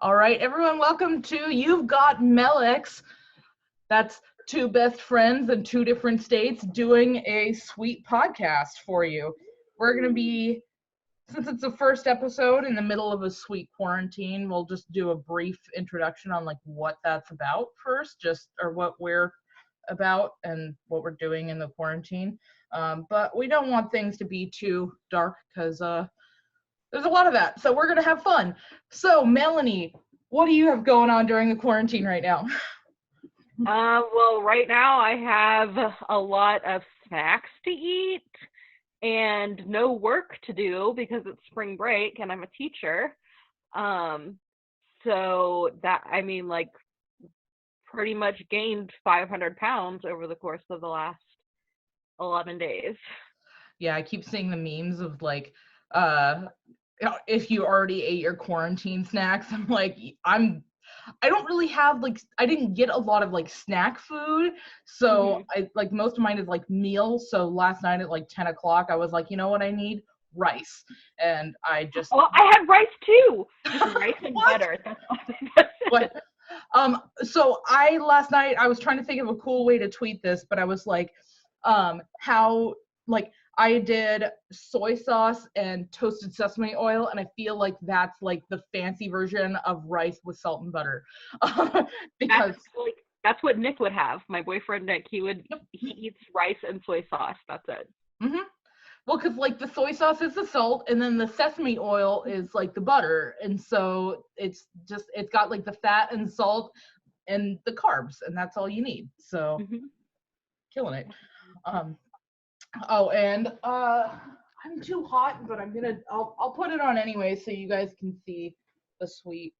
All right, everyone, welcome to You've Got Melix. That's two best friends in two different states doing a sweet podcast for you. We're going to be, since it's the first episode in the middle of a sweet quarantine, we'll just do a brief introduction on like what that's about first, or what we're about and what we're doing in the quarantine. But we don't want things to be too dark because there's a lot of that. So we're going to have fun. So, Melanie, what do you have going on during the quarantine right now? Well, right now I have a lot of snacks to eat and no work to do because it's spring break and I'm a teacher. So that, pretty much gained 500 pounds over the course of the last 11 days. Yeah, I keep seeing the memes of like, if you already ate your quarantine snacks. I'm like, I don't really have I didn't get a lot of like snack food, so I like most of mine is like meals. So last night at like 10 o'clock I was like, you know what I need? Rice. And I just I had rice too. Just rice and butter. That's all. What? So last night I was trying to think of a cool way to tweet this, but I was like, how like I did soy sauce and toasted sesame oil, and I feel like that's like the fancy version of rice with salt and butter. Because that's what Nick would have. My boyfriend Nick, he eats rice and soy sauce. That's it. Mm-hmm. Well, because like the soy sauce is the salt, and then the sesame oil is like the butter, and so it's got like the fat and salt and the carbs, and that's all you need. So killing it. And I'm too hot, but I'll put it on anyway so you guys can see the sweet.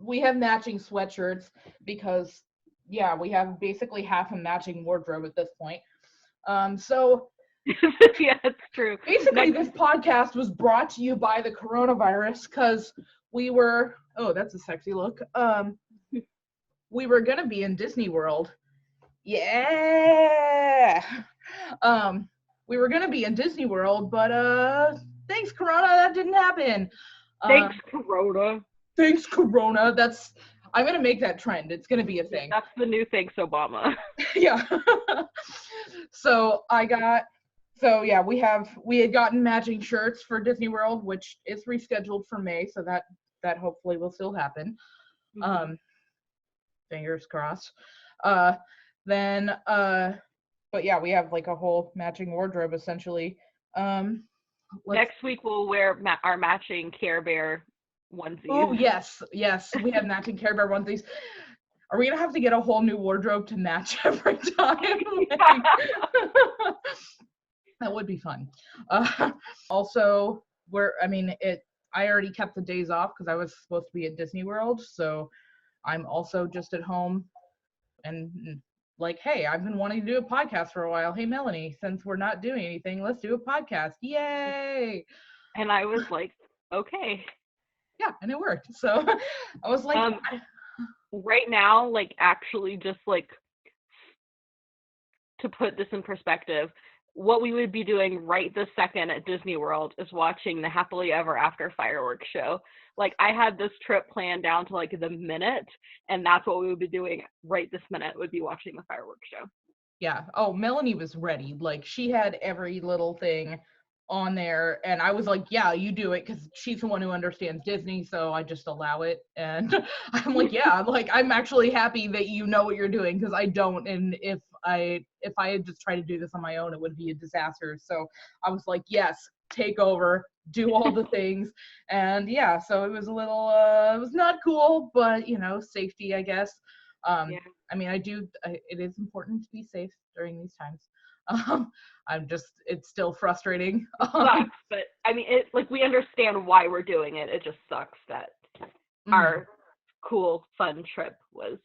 We have matching sweatshirts because we have basically half a matching wardrobe at this point. So yeah, it's true. Basically, this podcast was brought to you by the coronavirus because that's a sexy look. We were gonna be in Disney World. Yeah. We were gonna be in Disney World, but thanks Corona, that didn't happen. Thanks Corona. Thanks Corona. I'm gonna make that trend. It's gonna be a thing. That's the new thanks Obama. Yeah. We had gotten matching shirts for Disney World, which is rescheduled for May, so that hopefully will still happen. Fingers crossed. But yeah, we have like a whole matching wardrobe essentially. Next week we'll wear our matching Care Bear onesies. Oh yes, we have matching Care Bear onesies. Are we gonna have to get a whole new wardrobe to match every time? That would be fun. Also, I already kept the days off because I was supposed to be at Disney World, so I'm also just at home and like, hey, I've been wanting to do a podcast for a while. Hey, Melanie, since we're not doing anything, let's do a podcast. Yay! And I was like, okay. Yeah, and it worked. So I was like, right now, like actually just like to put this in perspective, what we would be doing right this second at Disney World is watching the Happily Ever After fireworks show. Like I had this trip planned down to like the minute, and that's what we would be doing right this minute, would be watching the fireworks show. Yeah. Oh, Melanie was ready. Like she had every little thing on there, and I was like, yeah, you do it, because she's the one who understands Disney, so I just allow it. And I'm like, yeah, like I'm actually happy that you know what you're doing, because I don't, and if I had just tried to do this on my own, it would be a disaster. So I was like, yes, take over, do all the things. And yeah, so it was a little it was not cool, but safety, I guess. Yeah. It is important to be safe during these times. It's still frustrating. Sucks, but we understand why we're doing it. It just sucks that our cool, fun trip was.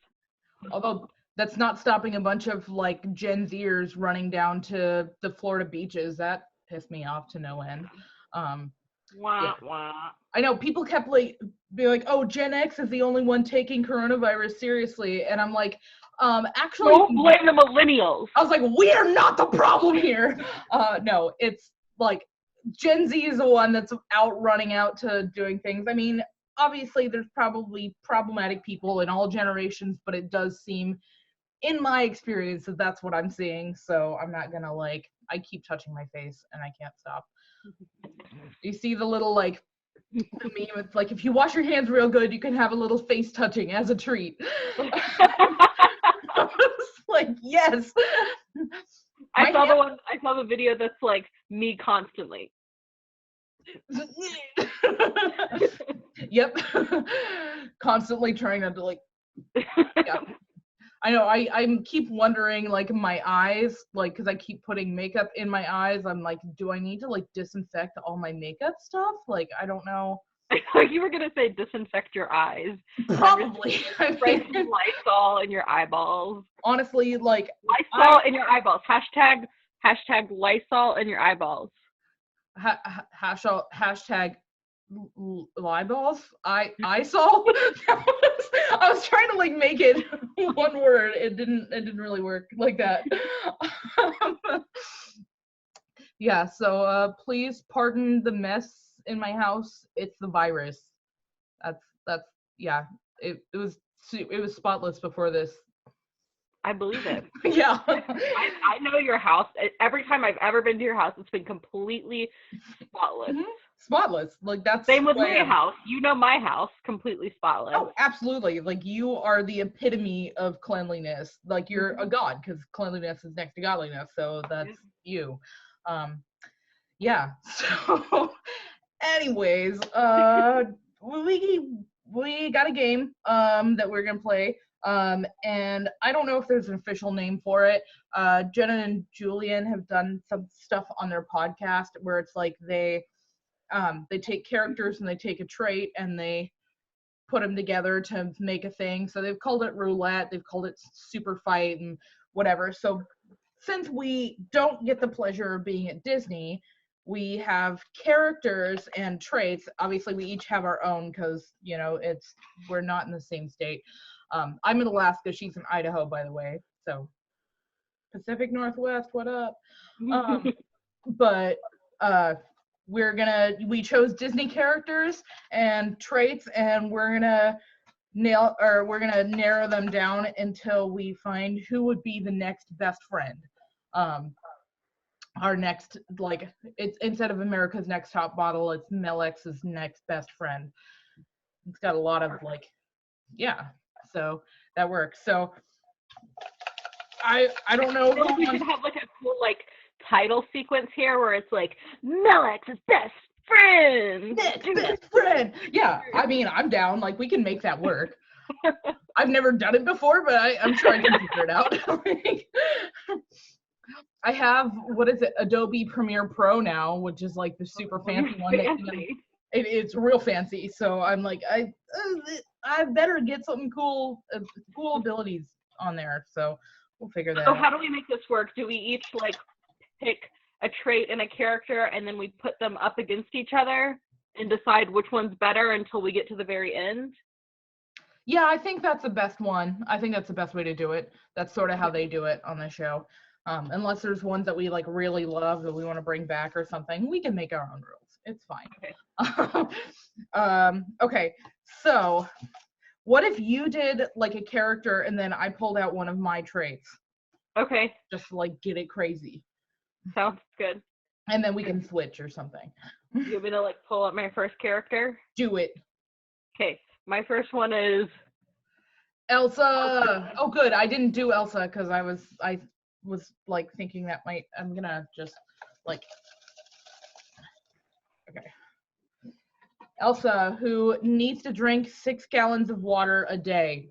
Although that's not stopping a bunch of like Gen Zers running down to the Florida beaches. That pissed me off to no end. Wah. I know people kept being like, oh, Gen X is the only one taking coronavirus seriously. And I'm like, actually, don't blame the millennials. I was like, we are not the problem here. No, it's like Gen Z is the one that's out running out to doing things. I mean, obviously there's probably problematic people in all generations, but it does seem, in my experience, that that's what I'm seeing. So I'm not gonna like, I keep touching my face and I can't stop. You see the little like the meme, it's like if you wash your hands real good, you can have a little face touching as a treat. I was like, yes. I saw the video that's like me constantly. Yep. Constantly trying not to like, yeah. I know, I keep wondering, like, my eyes, like, because I keep putting makeup in my eyes. I'm like, do I need to, like, disinfect all my makeup stuff? Like, I don't know. Like you were going to say disinfect your eyes. Probably. I Spray mean, some Lysol in your eyeballs. honestly, like, Lysol in your eyeballs. Hashtag Lysol in your eyeballs. Hashtag eyeballs. I saw. I was trying to like make it one word. It didn't really work like that. Yeah. So please pardon the mess in my house. It's the virus. That's yeah. It was spotless before this. I believe it. Yeah. I know your house. Every time I've ever been to your house, it's been completely spotless. Mm-hmm. Spotless. Like that's same with my house. You know my house, completely spotless. Oh, absolutely. Like you are the epitome of cleanliness. Like you're a god because cleanliness is next to godliness. So that's you. Yeah. So anyways, we got a game that we're gonna play. And I don't know if there's an official name for it. Jenna and Julian have done some stuff on their podcast where it's like they take characters and they take a trait and they put them together to make a thing. So they've called it roulette, they've called it super fight and whatever. So since we don't get the pleasure of being at Disney, we have characters and traits. Obviously we each have our own because, you know, we're not in the same state. I'm in Alaska, she's in Idaho, by the way. So Pacific Northwest, what up? But we chose Disney characters and traits, and we're gonna narrow them down until we find who would be the next best friend. Our next, like, it's instead of America's Next Top Model, it's Melex's next best friend. It's got a lot of like, yeah, so that works. So I don't know. We should have like a cool like title sequence here where it's like Melex's best friend. Next best friend. Yeah, I mean, I'm down. Like, we can make that work. I've never done it before, but I'm sure I can figure it out. I have, what is it, Adobe Premiere Pro now, which is like the super fancy one. It's real fancy. So I'm like, I better get something cool abilities on there. So we'll figure that out. So how do we make this work? Do we each like pick a trait and a character and then we put them up against each other and decide which one's better until we get to the very end? Yeah, I think that's the best one. I think that's the best way to do it. That's sort of how they do it on the show. Unless there's ones that we like really love that we want to bring back or something, we can make our own rules. It's fine. Okay. Okay. So what if you did like a character and then I pulled out one of my traits? Okay. Just to like get it crazy. Sounds good. And then we can switch or something. You want me to like pull up my first character? Do it. Okay. My first one is Elsa. Oh, good. I didn't do Elsa because I was like thinking that I'm gonna just like, okay. Elsa, who needs to drink 6 gallons of water a day.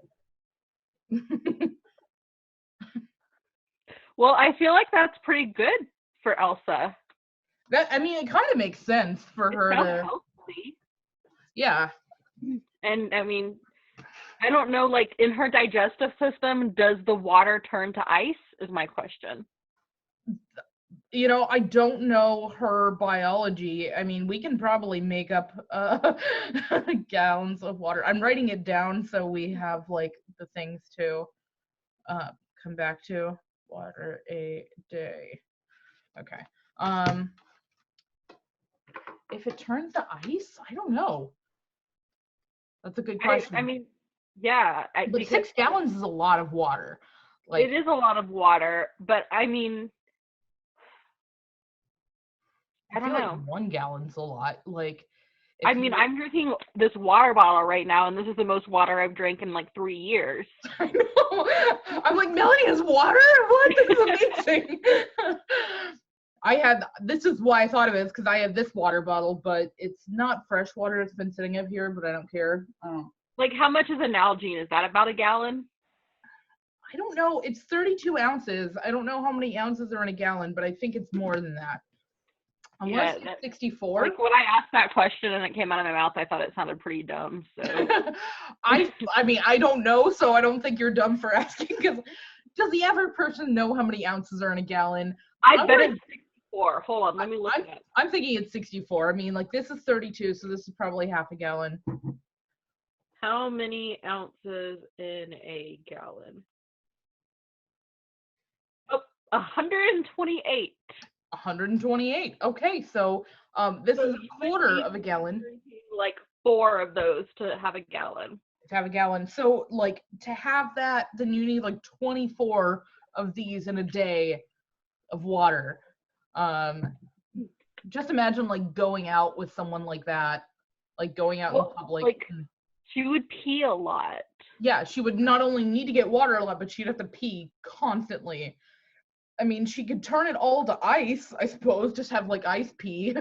Well, I feel like that's pretty good for Elsa. I mean, it kind of makes sense for her to. Healthy. Yeah. And I mean, I don't know, like in her digestive system, does the water turn to ice? Is my question. You know, I don't know her biology. I mean, we can probably make up gallons of water. I'm writing it down so we have like the things to come back to. Water a day. Okay. if it turns to ice, I don't know. That's a good question. I mean, yeah, But because 6 gallons is a lot of water. it Like, is a lot of water, but I mean, I I don't feel like know. 1 gallon's a lot. Like, I if mean, you, I'm drinking this water bottle right now, and this is the most water I've drank in like 3 years. I know, I'm like, Melanie has water? What? This is amazing. This is why I thought of it, is because I have this water bottle, but it's not fresh water. It's been sitting up here, but I don't care. Like, how much is a Nalgene? Is that about a gallon? I don't know. It's 32 ounces. I don't know how many ounces are in a gallon, but I think it's more than that. Unless Yeah, it's 64. like when I asked that question and it came out of my mouth, I thought it sounded pretty dumb. So I mean, I don't know, so I don't think you're dumb for asking, because does the average person know how many ounces are in a gallon? I bet it's 64. Hold on, let me look it up. I'm thinking it's 64. I mean, like, this is 32, so this is probably half a gallon. How many ounces in a gallon? Oh, 128. 128. Okay, so this So is you a would quarter need of a to be gallon drinking like 4 of those to have a gallon. to have a gallon. So, like, to have that, then you need like 24 of these in a day of water. Just imagine, like, going out with someone like that, like going out in public. Like, she would pee a lot. Yeah, she would not only need to get water a lot, but she'd have to pee constantly. I mean, she could turn it all to ice, I suppose, just have like ice pee.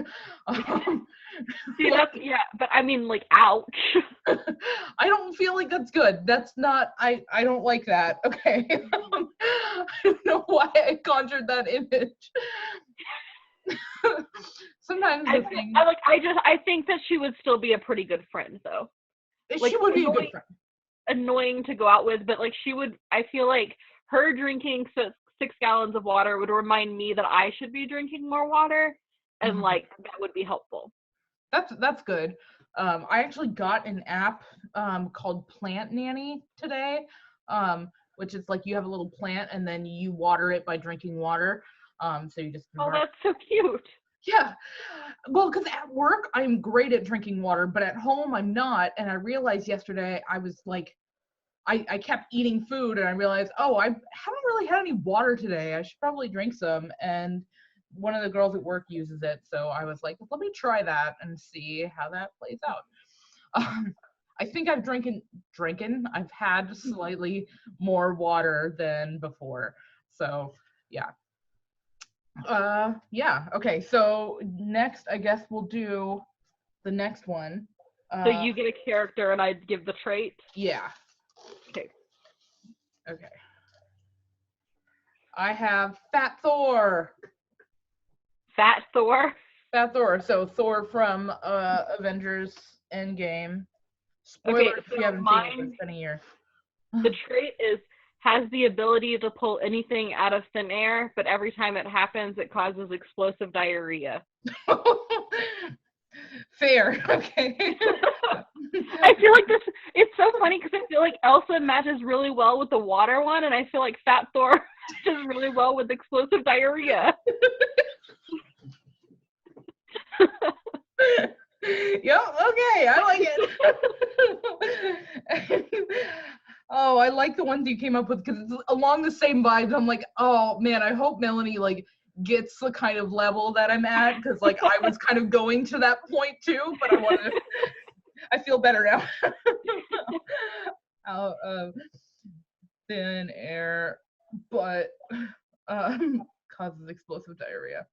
See, yeah, but I mean, like, ouch. I don't feel like that's good. That's not, I don't like that. Okay. I don't know why I conjured that image. Sometimes I think that she would still be a pretty good friend, though. She would be a good friend. Annoying to go out with, but like I feel like her drinking 6 gallons of water would remind me that I should be drinking more water, and like that would be helpful. That's good. I actually got an app called Plant Nanny today, which is like you have a little plant and then you water it by drinking water. So you just that's so cute. Yeah. Well, because at work I'm great at drinking water, but at home I'm not. And I realized yesterday I was like, I kept eating food and I realized, oh, I haven't really had any water today. I should probably drink some. And one of the girls at work uses it. So I was like, let me try that and see how that plays out. I think I've I've had slightly more water than before. So yeah. Yeah. Okay. So next, I guess we'll do the next one. So you get a character and I give the trait? Yeah. Okay. Okay. I have Fat Thor. Fat Thor? Fat Thor. So Thor from Avengers Endgame. Spoiler if you haven't seen it, it's been a year. The trait is has the ability to pull anything out of thin air, but every time it happens, it causes explosive diarrhea. Fair. Okay. I feel like it's so funny because I feel like Elsa matches really well with the water one, and I feel like Fat Thor matches really well with explosive diarrhea. Yep, okay, I like it. Oh, I like the ones you came up with because it's along the same vibes. I'm like, oh man, I hope Melanie like gets the kind of level that I'm at, because like I was kind of going to that point too, but I feel better now. Out of thin air, but causes explosive diarrhea.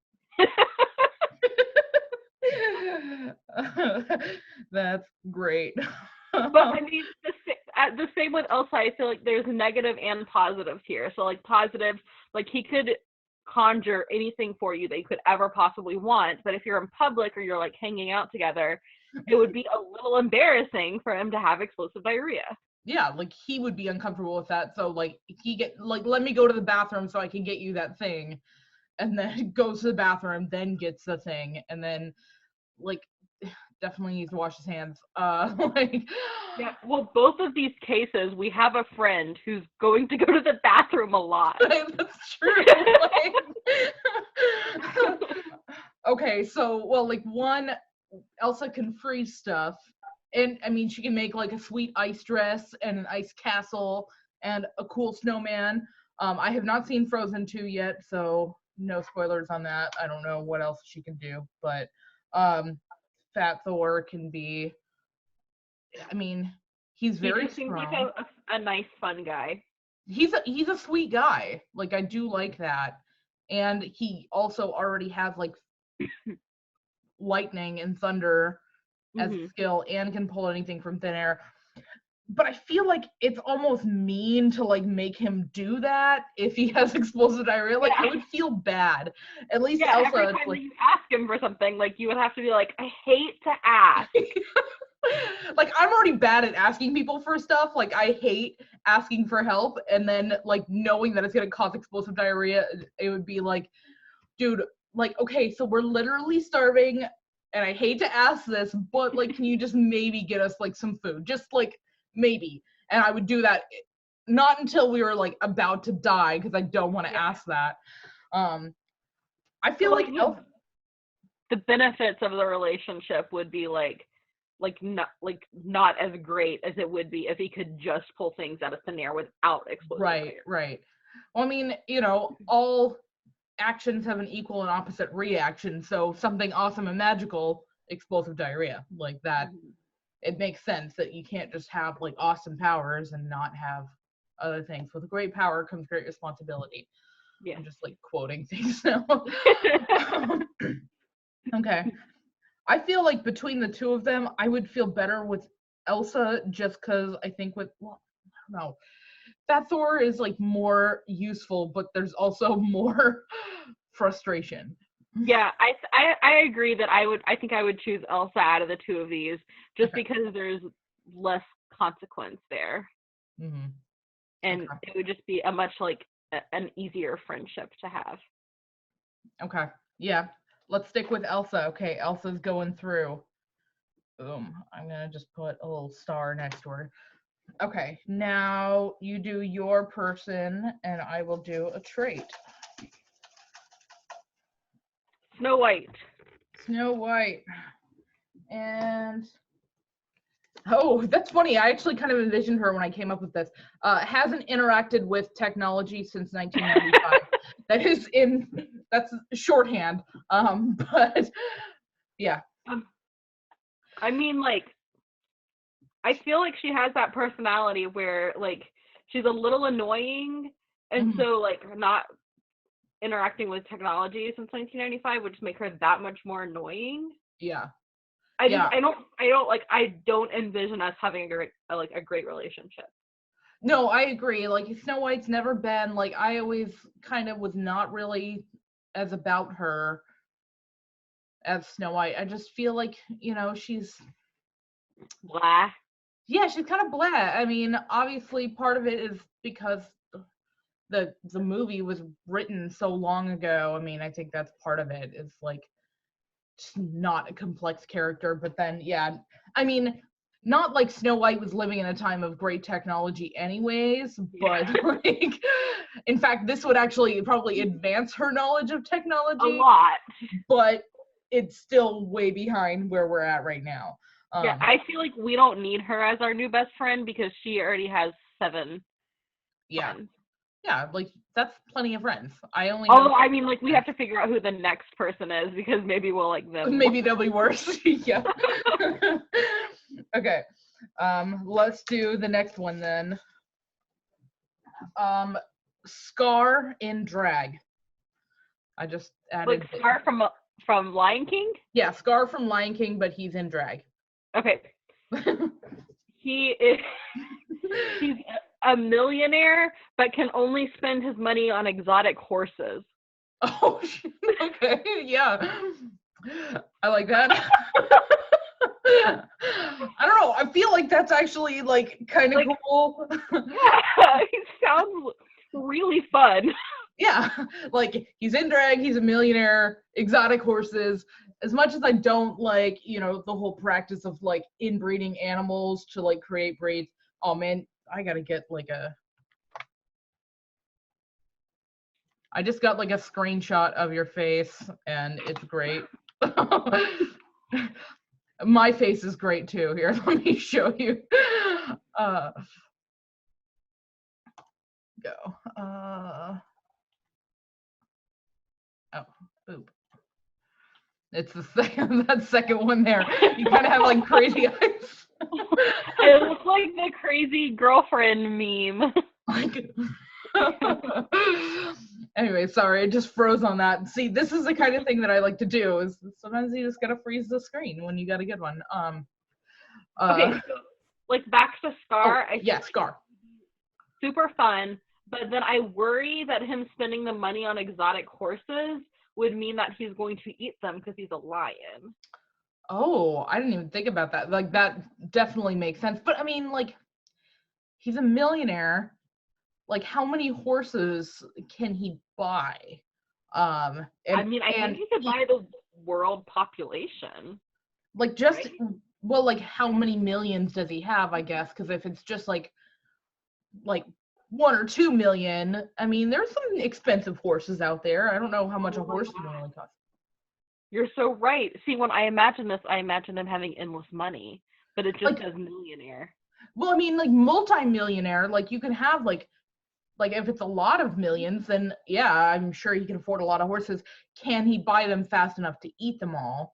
That's great. But I mean, the same with Elsa, I feel like there's negative and positives here. So like positive, like he could conjure anything for you that you could ever possibly want. But if you're in public or you're like hanging out together, it would be a little embarrassing for him to have explosive diarrhea. Yeah, like he would be uncomfortable with that. So like let me go to the bathroom so I can get you that thing, and then goes to the bathroom, then gets the thing, and then like definitely needs to wash his hands. Yeah, well, both of these cases, we have a friend who's going to go to the bathroom a lot. That's true. Okay, so well, like one, Elsa can freeze stuff. And I mean, she can make like a sweet ice dress and an ice castle and a cool snowman. I have not seen Frozen 2 yet, so no spoilers on that. I don't know what else she can do, but Fat Thor can be, I mean, he's He very just seems like strong. a nice, fun guy. He's a sweet guy. Like I do like that. And he also already has like lightning and thunder as a Hmm. skill and can pull anything from thin air. But I feel like it's almost mean to like make him do that if he has explosive diarrhea. Like I Yeah. would feel bad. At least Yeah, every Elsa, it's time that like you ask him for something, like you would have to be like, I hate to ask. like I'm already bad at asking people for stuff. Like I hate asking for help and then like knowing that it's gonna cause explosive diarrhea, it would be like, dude, like, okay, so we're literally starving and I hate to ask this, but like can you just maybe get us like some food? Just like maybe. And I would do that not until we were like about to die because I don't want to Yeah. ask that. Um I But feel like the benefits of the relationship would be not as great as it would be if he could just pull things out of thin air without explosive right, fire. right. Well, I mean, you know, all actions have an equal and opposite reaction. So something awesome and magical, explosive diarrhea, like that. Mhm. It makes sense that you can't just have like awesome powers and not have other things. With great power comes great responsibility. Yeah. I'm just like quoting things now. Okay. I feel like between the two of them, I would feel better with Elsa just because I think with, well, I don't know. That Thor is like more useful, but there's also more frustration. Yeah, I agree that I think I would choose Elsa out of the two of these just Okay. because there's less consequence there, Hmm. and Okay. it would just be a much an easier friendship to have. Okay. Yeah. Let's stick with Elsa. Okay, Elsa's going through. Boom. I'm gonna just put a little star next to her. Okay, now you do your person and I will do a trait. Snow White. Snow White. And oh, that's funny. I actually kind of envisioned her when I came up with this. Hasn't interacted with technology since 1995. That's shorthand. But yeah. Um, I mean, I feel like she has that personality where she's a little annoying, and Mhm. so not interacting with technology since 1995 would just make her that much more annoying. Yeah. I just Yeah. I don't envision us having a great relationship. No, I agree. Like Snow White's never been like I always kind of was not really as about her as Snow White. I just feel like, you know, Blah. she's kind of blah. I mean, obviously part of it is because the movie was written so long ago. I mean, I think that's part of it. Is like just not a complex character, but then yeah, I mean, not like Snow White was living in a time of great technology anyways, but Yeah. like in fact this would actually probably advance her knowledge of A technology, lot. but it's still way behind where we're at right now. Yeah, I feel like we don't need her as our new best friend because she already has 7 Yeah. friends. Yeah, like that's plenty of friends. I only know Although I mean, we have to figure out who the next person is because maybe we'll like them more. maybe they'll be worse. Yeah. Okay. Let's do the next one then. Scar in drag. I just Like added Scar from Lion King. yeah, Scar from Lion King, but he's in drag. Okay, he is. He's a millionaire, but can only spend his money on exotic horses. Oh, okay, yeah. I like that. I don't know. I feel like that's actually like kind of cool. Yeah, he sounds really fun. Yeah, like he's in drag, he's a millionaire, exotic horses. As much as I don't like, you know, the whole practice of like inbreeding animals to like create breeds, oh man, I gotta get like I just got like a screenshot of your face and it's great. My face is great too. Here, let me show you. Go. Oh, boop. It's the second, that second one there. You kind of have like crazy eyes. It looks like the crazy girlfriend meme. Like, anyway, sorry, I just froze on that. See, this is the kind of thing that I like to do. Is sometimes you just gotta freeze the screen when you got a good one. Okay, so like back to Scar. Oh, yeah, Scar. Super fun, but then I worry that him spending the money on exotic horses would mean that he's going to eat them because he's a lion. Oh, I didn't even think about that. Like that definitely makes sense. But I mean, like, he's a millionaire. Like, how many horses can he buy? I think he could buy the world population. Like, just right? well, like, how many millions does he have? I guess because if it's just like 1 or 2 million, I mean, there's some expensive horses out there. I don't know how much a horse normally costs. You're so right. See, when I imagine this, I imagine him having endless money, but it just says millionaire. Well, I mean, like multi-millionaire, like you can have like if it's a lot of millions, then yeah, I'm sure he can afford a lot of horses. Can he buy them fast enough to eat them all?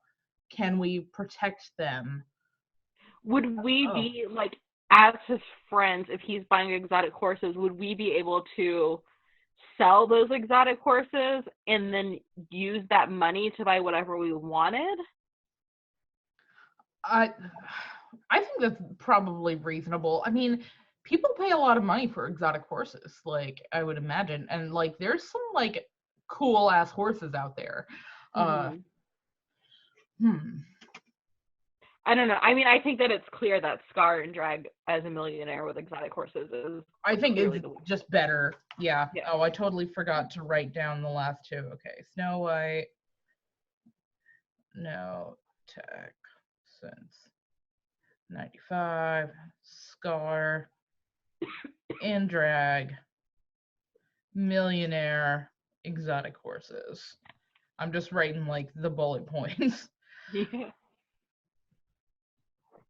Can we protect them? Would we be like, as his friends, if he's buying exotic horses, would we be able to sell those exotic horses and then use that money to buy whatever we wanted? I think that's probably reasonable. I mean, people pay a lot of money for exotic horses, like I would imagine, and like there's some like cool ass horses out there. I don't know. I mean, I think that it's clear that Scar and Drag as a millionaire with exotic horses is. I think it's just better. Yeah. Oh, I totally forgot to write down the last two. Okay. Snow White. No tech since 95. Scar. And Drag. Millionaire. Exotic horses. I'm just writing like the bullet points.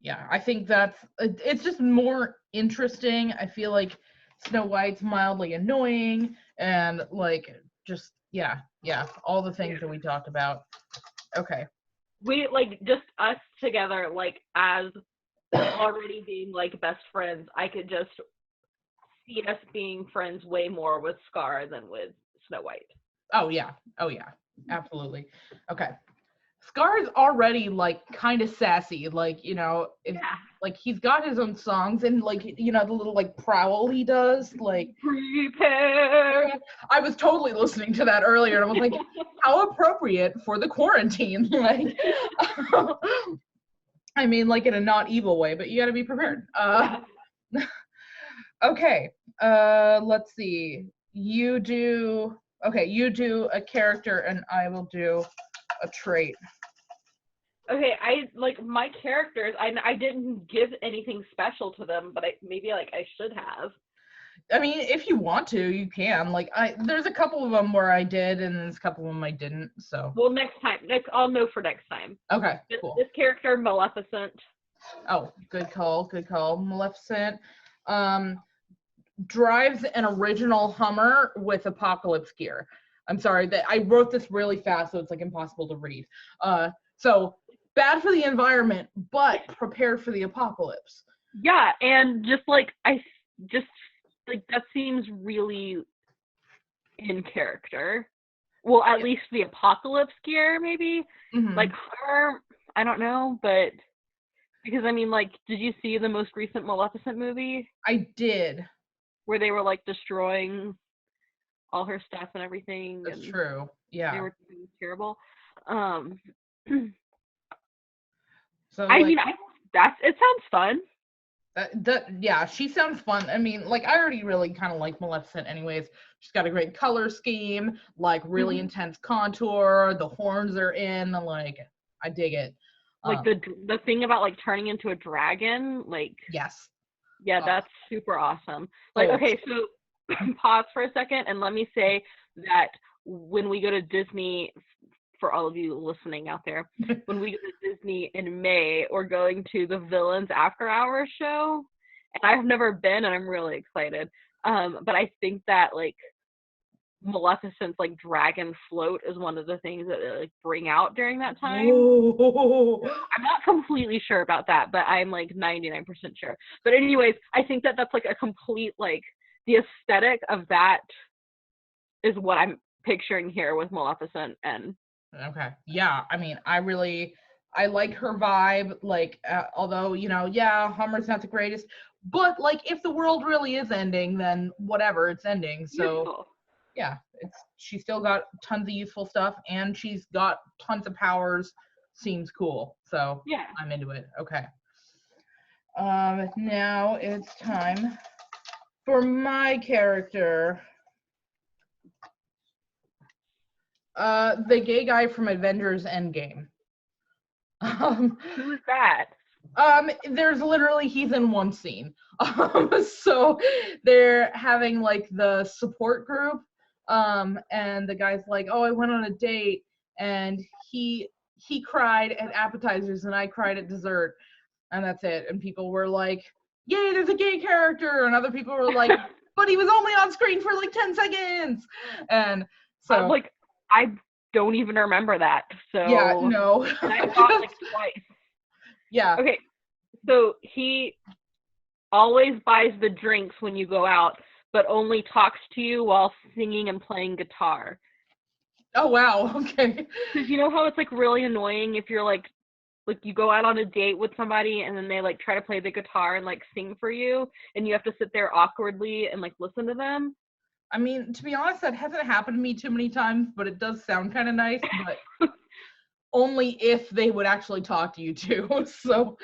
Yeah, I think it's just more interesting. I feel like Snow White's mildly annoying and like just yeah, all the things that we talked about. Okay. We like just us together, like as already being like best friends. I could just see us being friends way more with Scar than with Snow White. Oh yeah, absolutely. Okay. Scar's already like kind of sassy, like like he's got his own songs and like the little like prowl he does, like prepare. I was totally listening to that earlier and I was like, how appropriate for the quarantine, like I mean, like in a not evil way, but you got to be prepared. Okay, let's see. You do a character and I will do a trait. Okay, I like my characters. I didn't give anything special to them, but maybe I should have. I mean, if you want to, you can. Like there's a couple of them where I did, and there's a couple of them I didn't. So. Well, next time. I'll know for next time. Okay. Cool. This character, Maleficent. Oh, good call. Maleficent. Drives an original Hummer with apocalypse gear. I'm sorry that I wrote this really fast, so it's like impossible to read. So bad for the environment, but prepared for the apocalypse. Yeah, and just like that seems really in character. Well, at least the apocalypse gear, maybe. Mm-hmm. Like her, I don't know, but because I mean, like, did you see the most recent Maleficent movie? I did. Where they were like destroying all her stuff and everything. That's true. Yeah. They were terrible. So I mean, it sounds fun. Yeah, she sounds fun. I mean, like I already really kind of like Maleficent anyways. She's got a great color scheme, like really intense contour. The horns are in, like I dig it. Like the thing about like turning into a dragon, like yes. Yeah, that's super awesome. Like, okay, so pause for a second and let me say that when we go to Disney for all of you listening out there, when we go to Disney in May, we're going to the Villains After Hours show. And I've never been, and I'm really excited. But I think that, like, Maleficent's, like, dragon float is one of the things that they, like, bring out during that time. Oh. I'm not completely sure about that, but I'm, like, 99% sure. But anyways, I think that that's, like, a complete, like, the aesthetic of that is what I'm picturing here with Maleficent. And Okay. Yeah. I mean, I like her vibe. Like, although, yeah, Hummer's not the greatest, but like, if the world really is ending, then whatever, it's ending. So, beautiful. yeah, she's still got tons of useful stuff, and she's got tons of powers. Seems cool. So, Yeah. I'm into it. Okay. Now it's time for my character. The gay guy from Avengers Endgame. Who is that? There's literally, he's in one scene. So they're having like the support group, and the guy's like, oh, I went on a date, and he cried at appetizers and I cried at dessert, and that's it. And people were like, yay, there's a gay character, and other people were like, but he was only on screen for like 10 seconds. And so like, I don't even remember that. So yeah, no. And I saw it like twice. Yeah. Okay, so he always buys the drinks when you go out, but only talks to you while singing and playing guitar. Oh wow. Okay. Because you know how it's like really annoying if you're like you go out on a date with somebody and then they like try to play the guitar and like sing for you, and you have to sit there awkwardly and like listen to them. I mean, to be honest, that hasn't happened to me too many times, but it does sound kind of nice, but only if they would actually talk to you too. So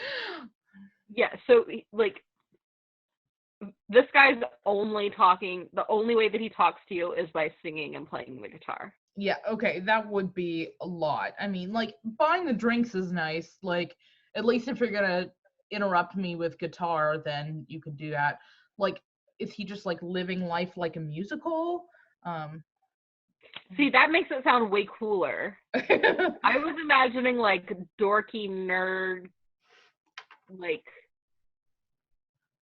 yeah, so like this guy's only talking, the only way that he talks to you is by singing and playing the guitar. yeah, okay, that would be a lot. I mean, like, buying the drinks is nice. Like, at least if you're gonna interrupt me with guitar, then you could do that. Like, is he just like living life like a musical? See, that makes it sound way cooler. I was imagining like dorky nerd, like,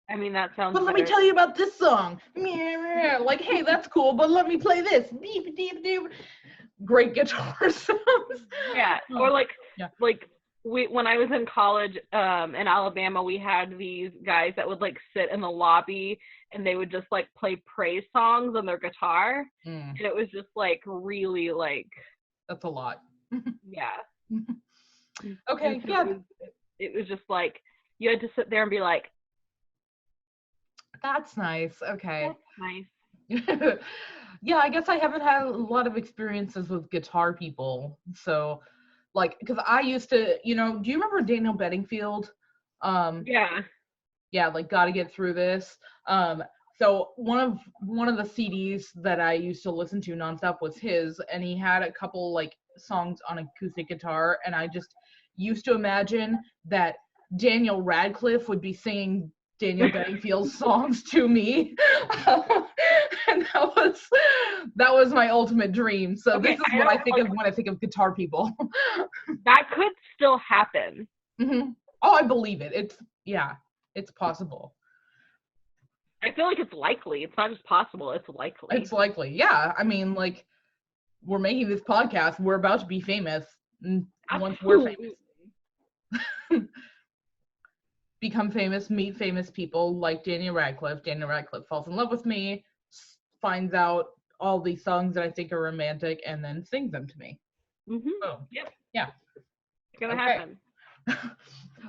I mean, that sounds But let me tell you about this song. Like, hey, that's cool, but let me play this. Great guitar sounds. Yeah, or like, yeah. like when I was in college in Alabama, we had these guys that would like sit in the lobby and they would just like play praise songs on their guitar. And it was just like really like. That's a lot. Yeah. Okay, so yeah. It was just like, you had to sit there and be like. That's nice. Okay. That's nice. Yeah, I guess I haven't had a lot of experiences with guitar people. So, like, because I used to, do you remember Daniel Bedingfield? Yeah. Yeah, like, Gotta Get Through This. So one of the CDs that I used to listen to nonstop was his, and he had a couple like songs on acoustic guitar, and I just used to imagine that Daniel Radcliffe would be singing Daniel Bedingfield's songs to me. And that was my ultimate dream. So okay, this is what I think of when I think of guitar people. That could still happen. Mm-hmm. Oh, I believe it. It's possible. I feel like it's likely. It's not just possible, it's likely. It's likely. Yeah. I mean, like, we're making this podcast. We're about to be famous. Once we're famous. Become famous, meet famous people like Daniel Radcliffe. Daniel Radcliffe falls in love with me, finds out all these songs that I think are romantic, and then sings them to me. Mm-hmm. Oh, yep. Yeah. It's gonna happen.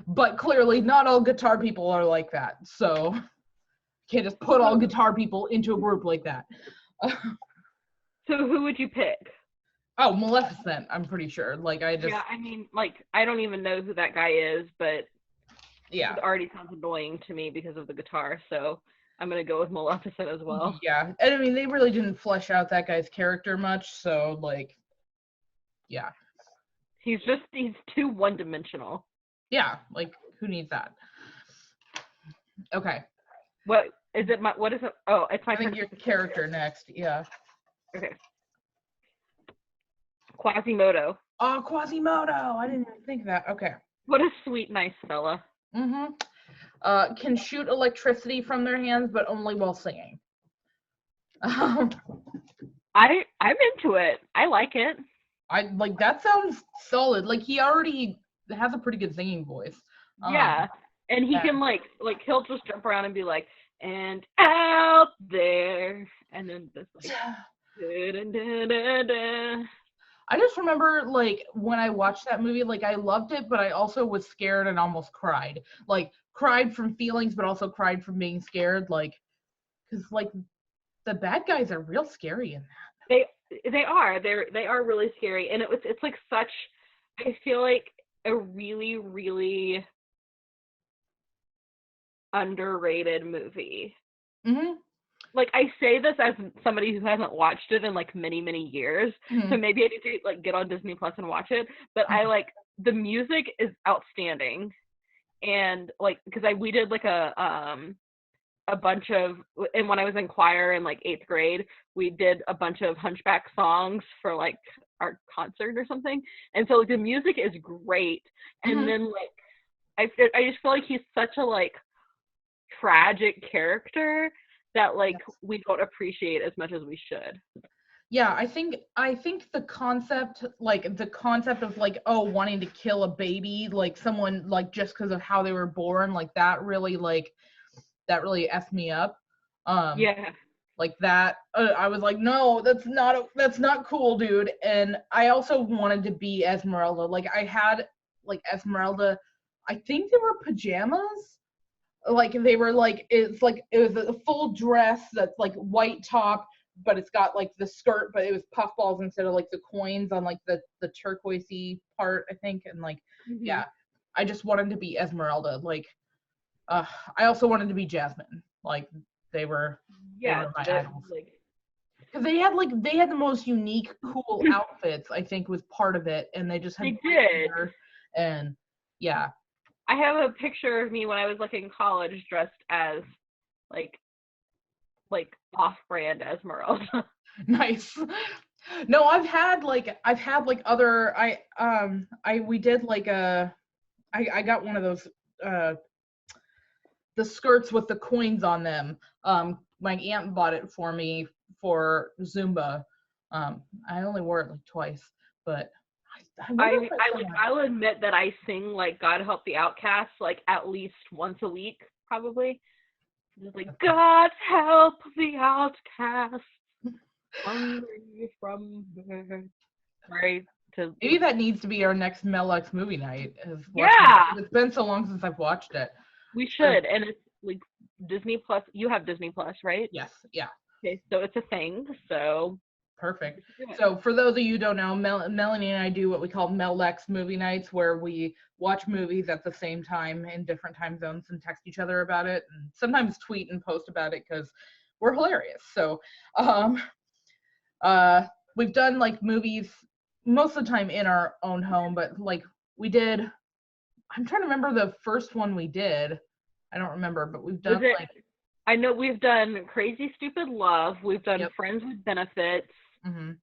But clearly, not all guitar people are like that. So, can't just put all guitar people into a group like that. So, who would you pick? Oh, Maleficent, I'm pretty sure. Like, Yeah, I mean, like, I don't even know who that guy is, but yeah, it already sounds annoying to me because of the guitar, so I'm gonna go with Maleficent as well. Yeah, and I mean, they really didn't flesh out that guy's character much, so, like, yeah. He's too one-dimensional. Yeah, like, who needs that? Okay. What is it? What is it? Oh, it's my I think your character next, yeah. Okay. Quasimodo. Oh, Quasimodo. I didn't even think of that. Okay. What a sweet, nice fella. Mm-hmm. Can shoot electricity from their hands, but only while singing. Um, I'm into it. I like it. I like that sounds solid. Like he already has a pretty good singing voice. Yeah. And he And can he'll just jump around and be like, and out there, and then just like da-da-da-da-da. I just remember like when I watched that movie, like I loved it, but I also was scared and almost cried. Like cried from feelings, but also cried from being scared. Like, because like the bad guys are real scary in that. They are really scary, and it's like such, I feel like, a really, really underrated movie. Mm-hmm. Like, I say this as somebody who hasn't watched it in like many, many years, Mm-hmm. so maybe I need to like get on Disney Plus and watch it. But I like, the music is outstanding, and like, because we did like a bunch of, and when I was in choir in like 8th grade, we did a bunch of Hunchback songs for like our concert or something. And so like, the music is great. And Mm-hmm. then like, I just feel like he's such a like tragic character that like Yes. we don't appreciate as much as we should. Yeah, I think the concept of like, oh, wanting to kill a baby, like someone like just because of how they were born, like that really effed me up. Um Yeah. like that I was like, no, that's not cool, dude. And I also wanted to be Esmeralda. Like I had like Esmeralda, I think they were pajamas. Like they were like, it was a full dress that's like white top, but it's got like the skirt, but it was puffballs instead of like the coins on like the turquoisey part, I think. And like, Mm-hmm. yeah, I just wanted to be Esmeralda. Like uh I also wanted to be Jasmine. Like they were they Yeah. were my The, idols. like, Because they had the most unique, cool outfits, I think was part of it, and they just had they great did. hair. And yeah. I have a picture of me when I was like in college dressed as like off-brand Esmeralda. Nice. No, I've had like other I we did like I got one of those uh the skirts with the coins on them. My aunt bought it for me for Zumba. I only wore it like twice, but I wonder if I still have it. I'll admit that I sing like God Help the Outcasts like at least once a week, probably. Just like, God help the outcasts, hungry from birth. Right? To Maybe that needs to be our next Melux movie night. Is watching it. Yeah, It's been so long since I've watched it. we should. And it's like Disney Plus. You have Disney Plus, right? Yes, yeah. Okay, so it's a thing. So Perfect. we should do it. So for those of you who don't know, Melanie and I do what we call Mellex movie nights, where we watch movies at the same time in different time zones and text each other about it, and sometimes tweet and post about it because we're hilarious. So um, uh, we've done like movies most of the time in our own home, but like we did. I'm trying to remember the first one we did. I don't remember, but we've Was done it? like, I know we've done Crazy Stupid Love. We've done yep. Friends with Benefits. Mhm.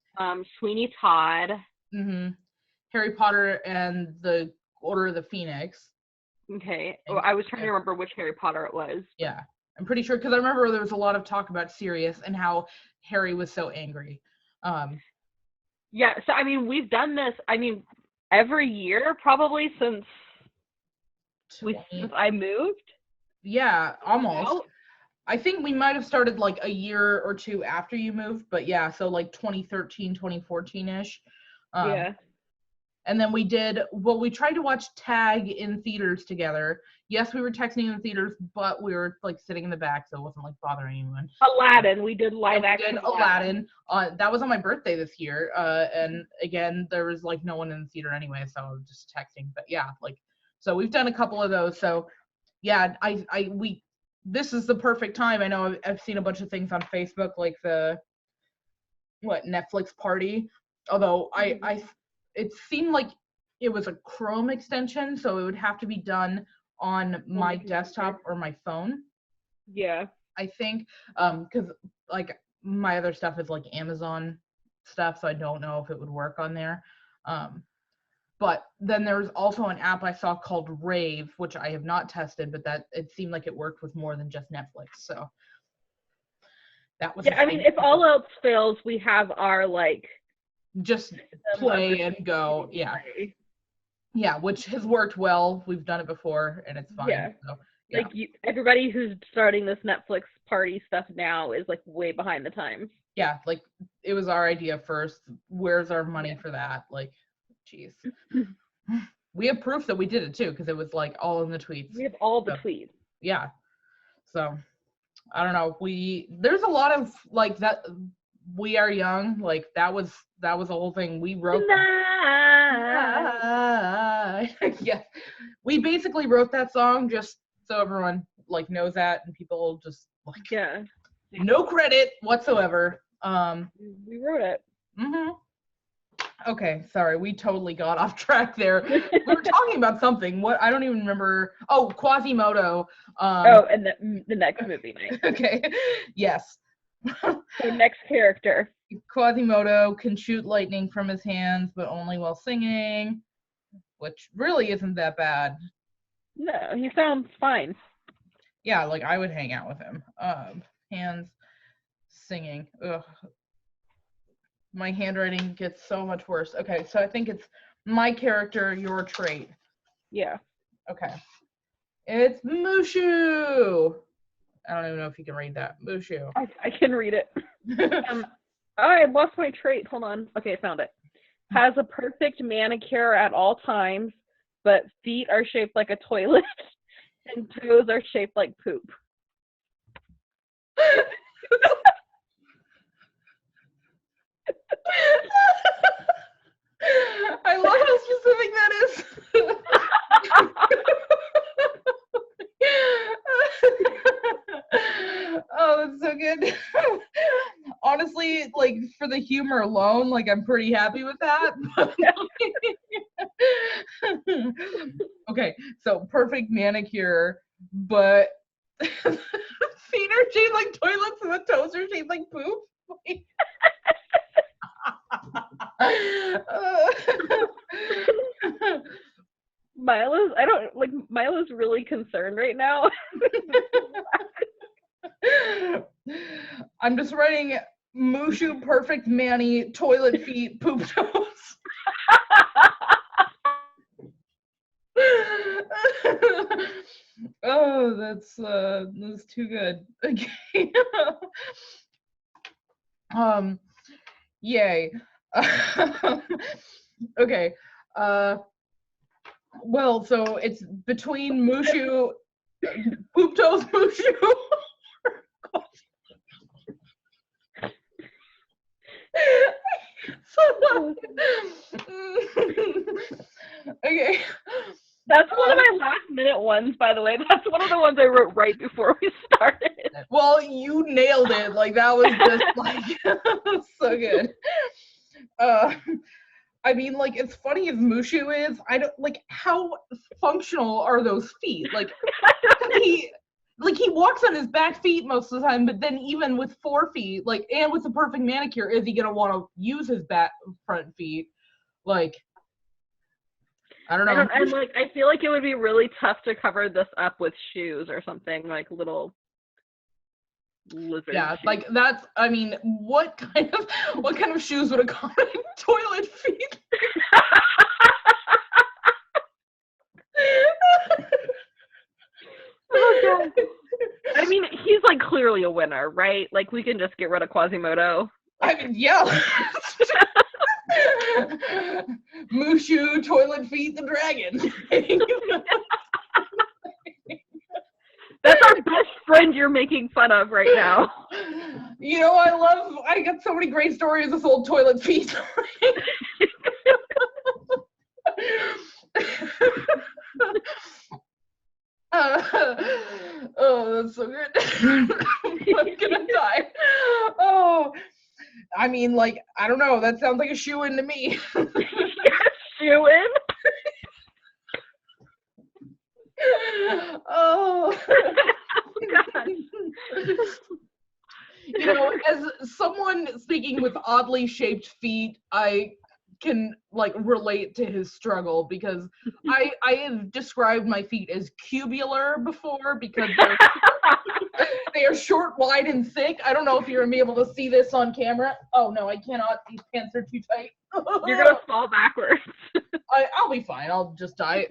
Sweeney Todd. Mhm. Harry Potter and the Order of the Phoenix. Okay. Oh, And I was trying yeah, to remember which Harry Potter it was. yeah. I'm pretty sure because I remember there was a lot of talk about Sirius and how Harry was so angry. Um, Yeah, so I mean, we've done this. I mean, every year probably since 20, I moved yeah, almost. out. I think we might have started like a year or two after you moved, but yeah, so like 2013, 2014-ish. Um, Yeah. And then we tried to watch Tag in theaters together. Yes, we were texting in the theaters, but we were like sitting in the back, so it wasn't like bothering anyone. Aladdin. We did live And we action did Aladdin. Aladdin. That was on my birthday this year. And again, there was like no one in the theater anyway, so I was just texting. But yeah, like, so we've done a couple of those. So yeah, this is the perfect time. I know I've seen a bunch of things on Facebook, like the Netflix party. Although it seemed like it was a Chrome extension, so it would have to be done on On my the computer. desktop or my phone, Yeah. I think. Because like my other stuff is like Amazon stuff, so I don't know if it would work on there. Um, But then there's also an app I saw called Rave, which I have not tested, but that it seemed like it worked with more than just Netflix. So that was Yeah, I mean, if all else fails, we have our like just play and go. Yeah. play. Yeah, which has worked well. We've done it before and it's fine. Yeah. So, yeah. Like everybody who's starting this Netflix party stuff now is like way behind the times. Yeah, like it was our idea first. Where's our money for that? Like, jeez. We have proof that we did it too, because it was like all in the tweets. We have all the tweets. Yeah. So I don't know. There's a lot of like that. We Are Young. Like that was the whole thing. We wrote. Yeah. We basically wrote that song just so everyone like knows that, and people just like no credit whatsoever. We wrote it. Okay, sorry, we totally got off track there. We were talking about something. What I don't even remember. Oh, Quasimodo. And the next movie night. Okay, yes. So next character. Quasimodo can shoot lightning from his hands, but only while singing, which really isn't that bad. No, he sounds fine. Yeah, like I would hang out with him. Hands, singing. Ugh. My handwriting gets so much worse. Okay, so I think it's my character, your trait. Yeah. Okay. It's Mushu. I don't even know if you can read that. Mushu. I can read it. I lost my trait. Hold on. Okay, I found it. Has a perfect manicure at all times, but feet are shaped like a toilet and toes are shaped like poop. I love how specific that is. Oh, that's so good. Honestly, like for the humor alone, like I'm pretty happy with that. Okay, so perfect manicure, but feet are shaped like toilets and the toes are shaped like poop. Milo's really concerned right now. I'm just writing Mushu perfect Manny toilet feet poop toes. Oh, that's too good. Okay. Yay. Okay. Well, so it's between Mushu, poop toes Mushu. Okay. That's one of my last minute ones, by the way. That's one of the ones I wrote right before we started. Well, you nailed it. Like that was just like so good. I mean, like as funny as Mushu is, I don't like how functional are those feet? Like he walks on his back feet most of the time, but then even with 4 feet, like and with the perfect manicure, is he gonna want to use his back front feet? Like I don't know. I feel like it would be really tough to cover this up with shoes or something, like little lizard shoes. Like that's I mean, what kind of shoes would accommodate toilet feet? Oh god. I mean, he's like clearly a winner, right? Like we can just get rid of Quasimodo. I mean, yeah. Mushu, toilet feet, the dragon. That's our best friend you're making fun of right now. You know, I got so many great stories with old toilet feet. Oh, that's so good. I'm gonna die. Oh, I mean, like, I don't know. That sounds like a shoe-in to me. Shoe-in? Oh. God. You know, as someone speaking with oddly shaped feet, I can like relate to his struggle because I have described my feet as cubular before because they are short, wide, and thick. I don't know if you're gonna be able to see this on camera. Oh no, I cannot. These pants are too tight. You're gonna fall backwards. I'll be fine. I'll just die.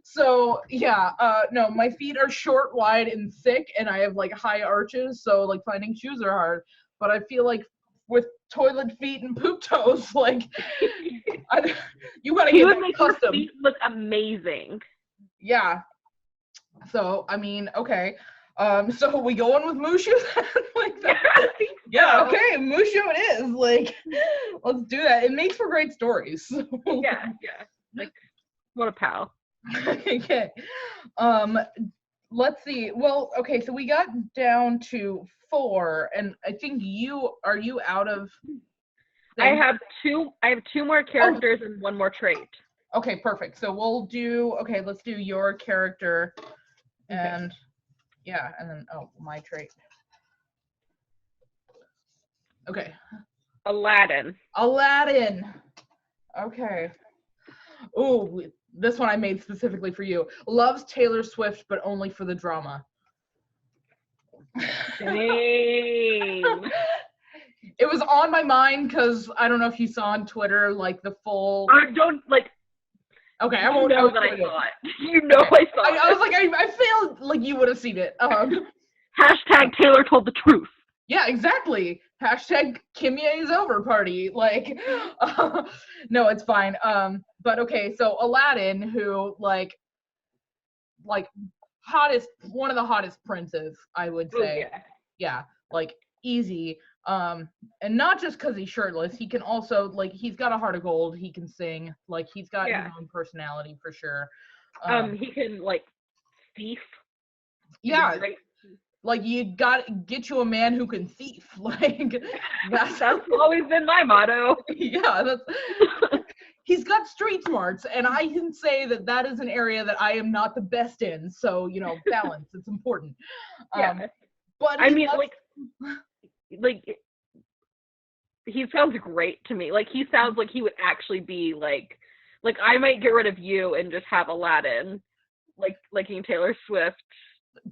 So yeah, no, my feet are short, wide, and thick, and I have like high arches, so like finding shoes are hard. But I feel like with toilet feet and poop toes, like you gotta He get would make your custom. feet look amazing. Yeah. So I mean, okay. So we go on with Mushu like that. Yeah, okay, Mushu it is. Like, let's do that. It makes for great stories. Yeah. Like, what a pal. Okay. Let's see. Well, okay, so we got down to 4, and I think you out of I have two more characters and one more trait. Okay, perfect. So let's do your character and yeah, and then my trait. Okay. Aladdin. Okay. Ooh, this one I made specifically for you. Loves Taylor Swift, but only for the drama. Dang. It was on my mind because I don't know if you saw on Twitter like the full. I don't like. Okay, I won't know that I saw it. You know I saw it. I was like, I failed. Like you would have seen it. Hashtag Taylor told the truth. Yeah, exactly. Hashtag Kimye's over party. Like, no, it's fine. But okay, so Aladdin, who like one of the hottest princes, I would say. Oh, yeah, like easy. And not just because he's shirtless, he can also like he's got a heart of gold. He can sing. Like he's got his own personality for sure. He can like thief. Yeah. Like you got to get you a man who can thief. Like that's always been my motto. Yeah, he's got street smarts, and I can say that is an area that I am not the best in. So balance. It's important. But I mean, like he sounds great to me. Like he sounds like he would actually be like I might get rid of you and just have Aladdin, like liking Taylor Swift.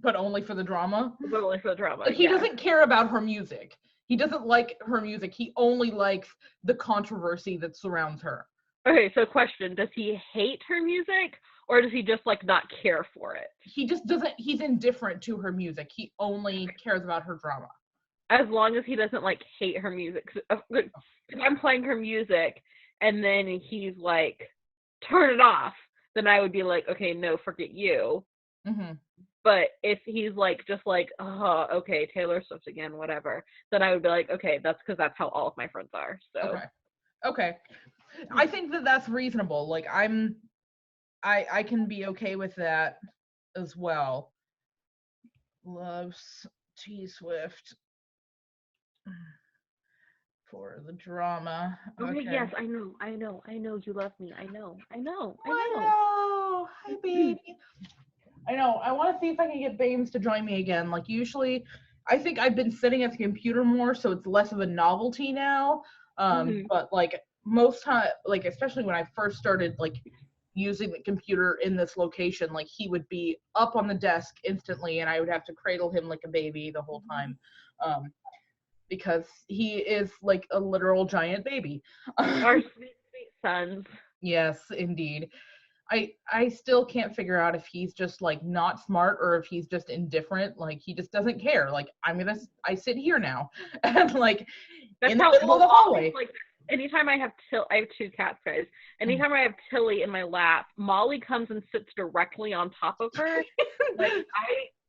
But only for the drama? But only for the drama. Like, he doesn't care about her music. He doesn't like her music. He only likes the controversy that surrounds her. Okay, so question, does he hate her music or does he just like not care for it? He just doesn't, he's indifferent to her music. He only cares about her drama. As long as he doesn't like hate her music. If I'm playing her music and then he's like, turn it off, then I would be like, okay, no, forget you. Mm-hmm. But if he's like, just like, oh, okay, Taylor Swift again, whatever, then I would be like, okay, that's because that's how all of my friends are. So. Okay. I think that's reasonable. Like I can be okay with that as well. Loves T Swift for the drama. Okay, yes, I know you love me. I know. Hi, baby. I know. I want to see if I can get Bames to join me again. Like usually, I think I've been sitting at the computer more, so it's less of a novelty now. But like most time, like especially when I first started like using the computer in this location, like he would be up on the desk instantly, and I would have to cradle him like a baby the whole time, because he is like a literal giant baby. Our sweet sons. Yes, indeed. I still can't figure out if he's just like not smart or if he's just indifferent. Like he just doesn't care. Like I sit here now and like that's in the middle of the hallway. Like anytime I have two cats, guys. Anytime I have Tilly in my lap, Molly comes and sits directly on top of her.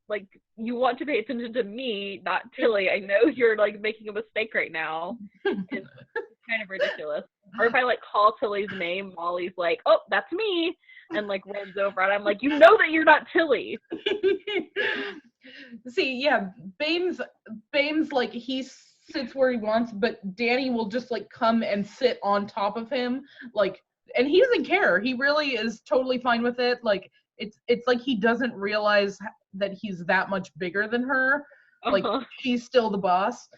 Like you want to pay attention to me, not Tilly. I know you're like making a mistake right now. It's kind of ridiculous. Or if I like call Tilly's name, Molly's like, "Oh, that's me," and like runs over, and I'm like, "You know that you're not Tilly." See, yeah, Bames like he sits where he wants, but Danny will just like come and sit on top of him, like, and he doesn't care. He really is totally fine with it. Like it's like he doesn't realize that he's that much bigger than her. Like she's still the boss.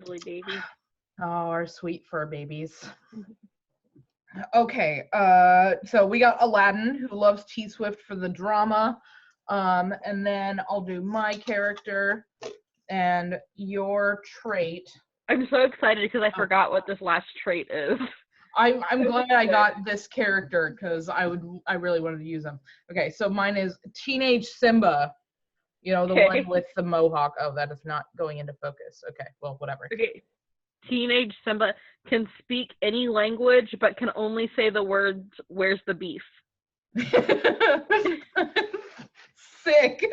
Silly baby. Oh, our sweet fur babies. Okay, so we got Aladdin, who loves T-Swift for the drama. And then I'll do my character and your trait. I'm so excited because I forgot what this last trait is. I'm glad I got this character because I really wanted to use him. Okay, so mine is Teenage Simba. You know, the one with the mohawk. Oh, that is not going into focus. Okay, well, whatever. Okay. Teenage Simba can speak any language but can only say the words, "Where's the beef?" Sick.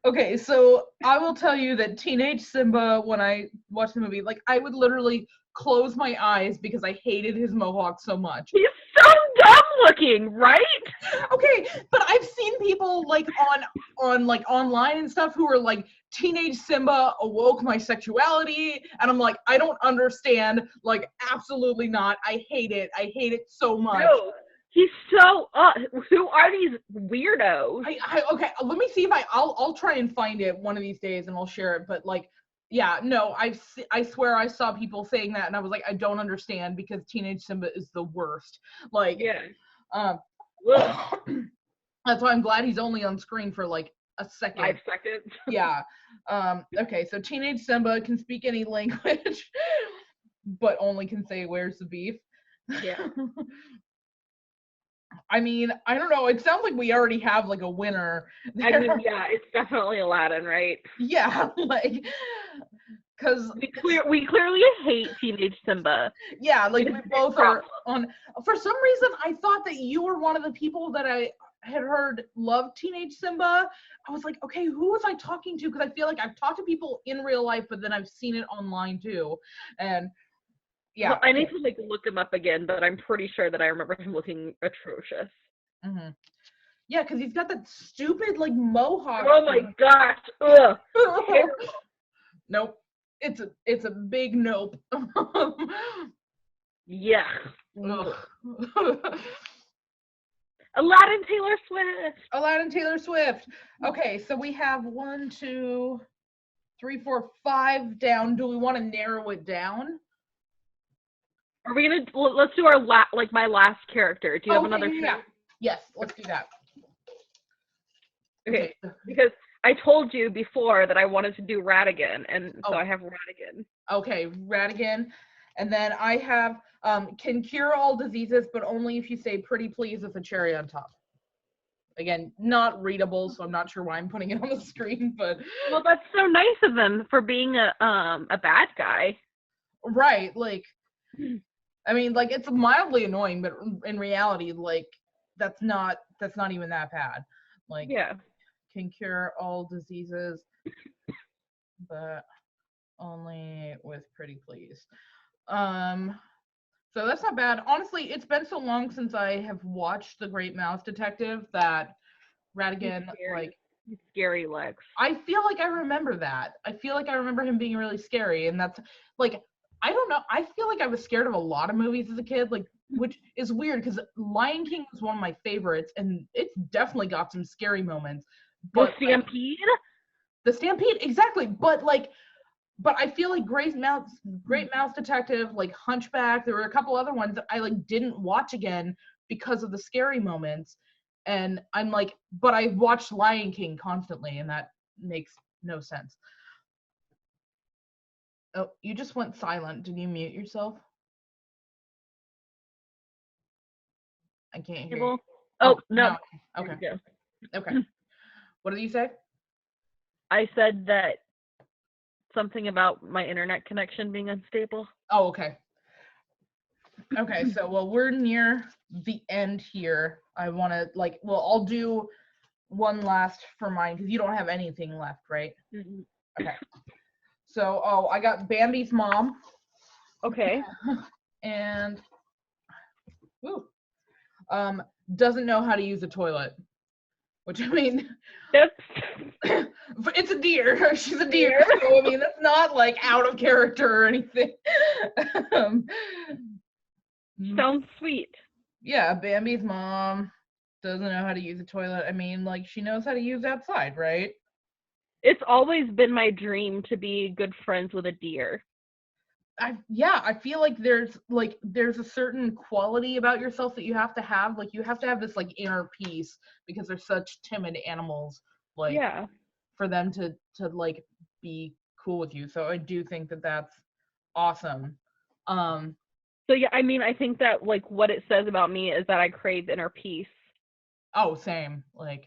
Okay, so I will tell you that Teenage Simba, when I watched the movie, like I would literally close my eyes because I hated his mohawk so much. He's so dumb looking, right? Okay, but I've seen people like on like online and stuff who are like, Teenage Simba awoke my sexuality, and I'm like, I don't understand. Like, absolutely not. I hate it. I hate it so much. No, he's so who are these weirdos? Okay, let me see if I'll try and find it one of these days and I'll share it. But like, yeah, no, I swear I saw people saying that and I was like, I don't understand because Teenage Simba is the worst. Like, Yeah. That's why I'm glad he's only on screen for like a second. 5 seconds. Yeah. Okay, so Teenage Simba can speak any language, but only can say, "Where's the beef?" Yeah. I mean, I don't know. It sounds like we already have like a winner. I mean, yeah, it's definitely Aladdin, right? Yeah, like, because we clearly hate Teenage Simba. Yeah, like we both are on. For some reason, I thought that you were one of the people that I had heard loved Teenage Simba. I was like, okay, who was I talking to? Because I feel like I've talked to people in real life, but then I've seen it online too. And yeah, well, I need to like look him up again, but I'm pretty sure that I remember him looking atrocious. Mm-hmm. Yeah, because he's got that stupid like mohawk. Oh my gosh! Ugh. Nope. It's a big nope. Yeah. Ugh. Aladdin Taylor Swift. Aladdin Taylor Swift. Okay, so we have 1, 2, 3, 4, 5 down. Do we want to narrow it down? Are we gonna let's do our my last character? Do you have another? Yeah. Yes, let's do that. Okay, because I told you before that I wanted to do Ratigan, and so I have Ratigan. Okay, Ratigan. And then I have can cure all diseases, but only if you say pretty please with a cherry on top. Again, not readable, so I'm not sure why I'm putting it on the screen, but well, that's so nice of them for being a bad guy. Right, like I mean, like it's mildly annoying, but in reality, like that's not even that bad. Like, yeah, can cure all diseases, but only with pretty please. So that's not bad. Honestly, it's been so long since I have watched The Great Mouse Detective that Ratigan, like scary Lex. I feel like I remember that. I feel like I remember him being really scary, and that's like I don't know. I feel like I was scared of a lot of movies as a kid, like which is weird because Lion King was one of my favorites, and it's definitely got some scary moments. But the Stampede? The Stampede, exactly. But I feel like Great Mouse Detective, like Hunchback, there were a couple other ones that I like didn't watch again because of the scary moments. And I'm like, but I watched Lion King constantly, and that makes no sense. Oh, you just went silent. Did you mute yourself? I can't hear you. Oh, no. Okay. Okay. What did you say? I said that something about my internet connection being unstable. Oh, okay. Okay, so well, we're near the end here. I want to I'll do one last for mine because you don't have anything left, right? Mm-hmm. Okay. So, I got Bambi's mom. Okay. And doesn't know how to use a toilet. Which, I mean, it's a deer. She's a deer. So, I mean, that's not like out of character or anything. Sounds sweet. Yeah, Bambi's mom doesn't know how to use a toilet. I mean, like, she knows how to use outside, right? It's always been my dream to be good friends with a deer. I feel like there's a certain quality about yourself that you have to have. Like you have to have this like inner peace because they're such timid animals. Like Yeah. for them to like be cool with you. So I do think that that's awesome. So yeah, I mean, I think that like what it says about me is that I crave inner peace. Oh, same. Like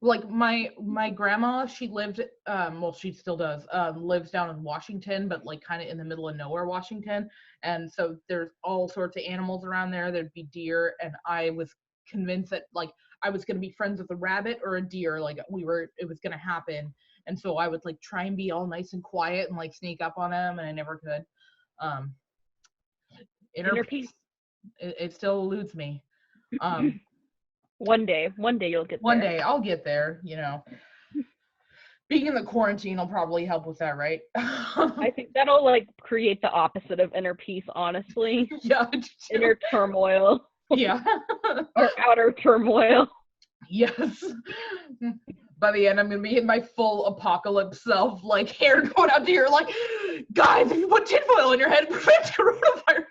my grandma, she lived well, she still does, lives down in Washington, but like kind of in the middle of nowhere, Washington. And so there's all sorts of animals around there. There'd be deer, and I was convinced that like I was going to be friends with a rabbit or a deer, like it was going to happen. And so I would like try and be all nice and quiet and like sneak up on them, and I never could. um Inner Peace. peace, it still eludes me. um One day you'll get One there. day I'll get there, you know. Being in the quarantine will probably help with that, right? I think that'll like create the opposite of inner peace, honestly. Yeah. Inner turmoil. Yeah. Or outer turmoil. Yes. By the end, I'm gonna be in my full apocalypse self, like hair going out to here, like, guys, if you put tinfoil in your head, prevent coronavirus.